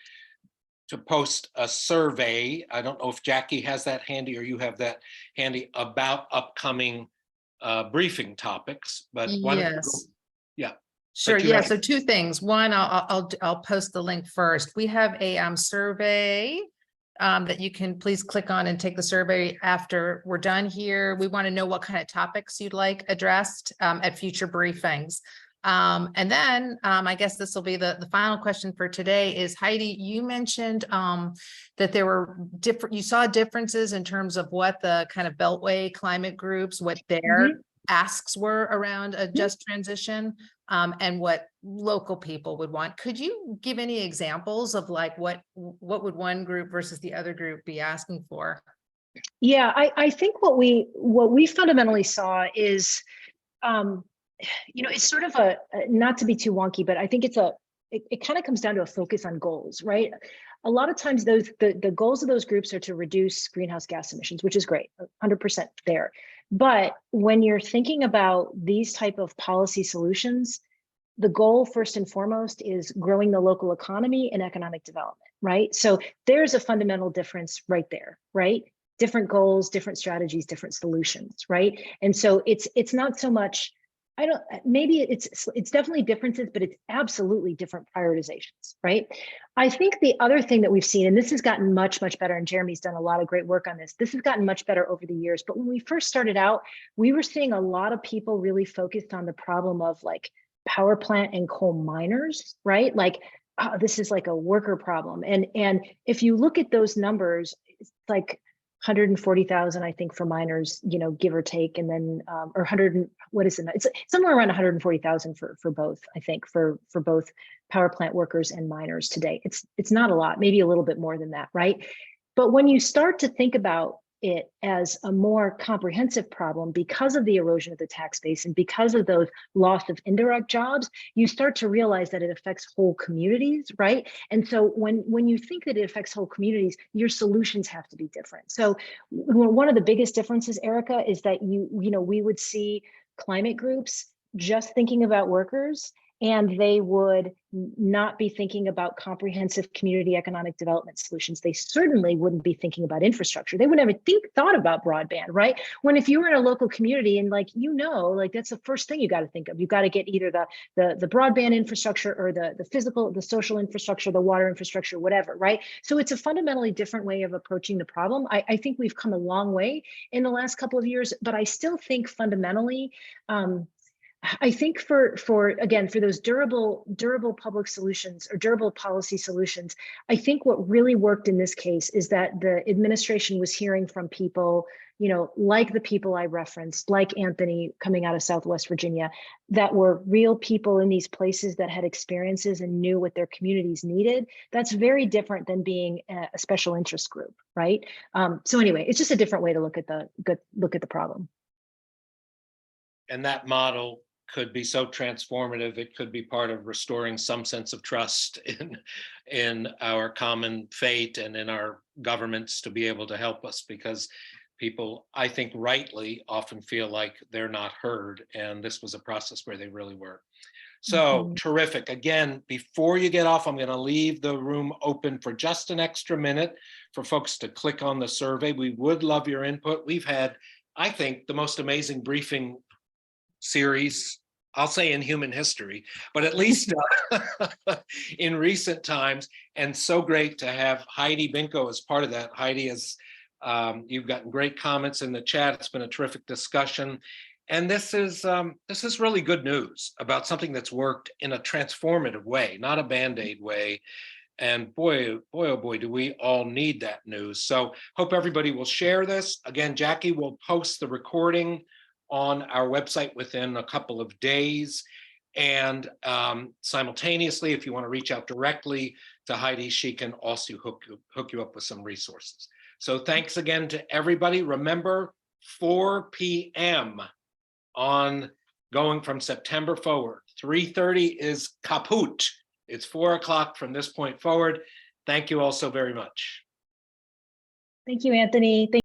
post a survey. I don't know if Jackie has that handy or you have that handy about upcoming briefing topics, but yes. Yeah. Sure. Yeah. So two things. One, I'll post the link first. We have a survey that you can please click on and take the survey after we're done here. We want to know what kind of topics you'd like addressed at future briefings. And then I guess this will be the final question for today is, Heidi, you mentioned that there were you saw differences in terms of what the kind of Beltway climate groups, what their asks were around a just transition and what local people would want. Could you give any examples of like what would one group versus the other group be asking for? Yeah, I think what we fundamentally saw is it's sort of a, not to be too wonky, but I think it kind of comes down to a focus on goals, right? A lot of times the goals of those groups are to reduce greenhouse gas emissions, which is great, 100% there. But when you're thinking about these type of policy solutions, the goal first and foremost is growing the local economy and economic development, right? So there's a fundamental difference right there, right? Different goals, different strategies, different solutions, right? And so it's not so much, maybe it's definitely differences, but it's absolutely different prioritizations, right? I think the other thing that we've seen, and this has gotten much, much better, and Jeremy's done a lot of great work on this. This has gotten much better over the years. But when we first started out, we were seeing a lot of people really focused on the problem of like power plant and coal miners, right? Like oh, this is like a worker problem. And if you look at those numbers, it's like 140,000, I think, for minors, give or take, and then or 100, what is it? It's somewhere around 140,000 for both, I think, for both power plant workers and miners today. It's not a lot, maybe a little bit more than that, right? But when you start to think about it as a more comprehensive problem because of the erosion of the tax base and because of those loss of indirect jobs, you start to realize that it affects whole communities, right? And so when you think that it affects whole communities, your solutions have to be different. So one of the biggest differences, Erica, is that we would see climate groups just thinking about workers, and they would not be thinking about comprehensive community economic development solutions. They certainly wouldn't be thinking about infrastructure. They wouldn't even thought about broadband, right? When if you were in a local community and that's the first thing you got to think of. You got to get either the broadband infrastructure or the social infrastructure, the water infrastructure, whatever, right? So it's a fundamentally different way of approaching the problem. I think we've come a long way in the last couple of years, but I still think fundamentally, I think for those durable public solutions or durable policy solutions, I think what really worked in this case is that the administration was hearing from people, like the people I referenced, like Anthony coming out of Southwest Virginia, that were real people in these places that had experiences and knew what their communities needed. That's very different than being a special interest group, right? So anyway, it's just a different way to look at the problem. And that model could be so transformative. It could be part of restoring some sense of trust in our common fate and in our governments to be able to help us, because people, I think rightly, often feel like they're not heard. And this was a process where they really were. So terrific. Again, before you get off, I'm going to leave the room open for just an extra minute for folks to click on the survey. We would love your input. We've had, I think, the most amazing briefing series, I'll say in human history, but at least in recent times. And so great to have Heidi Binko as part of that. Heidi, you've gotten great comments in the chat. It's been a terrific discussion. And this is really good news about something that's worked in a transformative way, not a Band-Aid way. And boy, oh boy, do we all need that news. So hope everybody will share this. Again, Jackie will post the recording on our website within a couple of days. And simultaneously, if you want to reach out directly to Heidi, she can also hook you up with some resources. So thanks again to everybody. Remember, 4 p.m. on going from September forward. 3:30 is kaput. It's 4 o'clock from this point forward. Thank you all so very much. Thank you, Anthony.